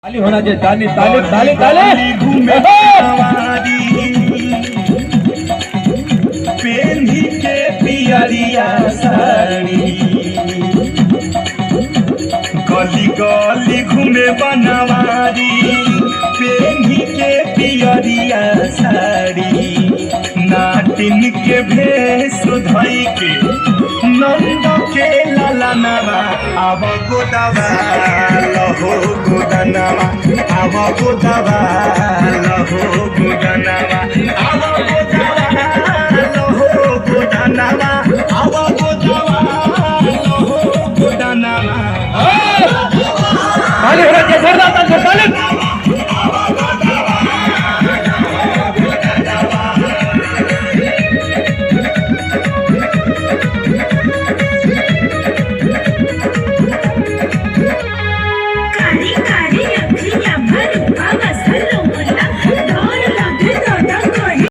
ताली होना चाहिए, ताली ताली ताली ताली घूमे पेन्ही के पियरिया साड़ी गली गली घूमे बनवारी पेन्ही के पियरिया साड़ी नाटिन के भेष धई के नंद के ललनवा आव गोदवा लहो गोदनवा आव गोदवा लहो गोदनवा आव गोदवा लहो गोदनवा आव गोदवा लहो गोदनवा ताली होना चाहिए, जोरदार ताली।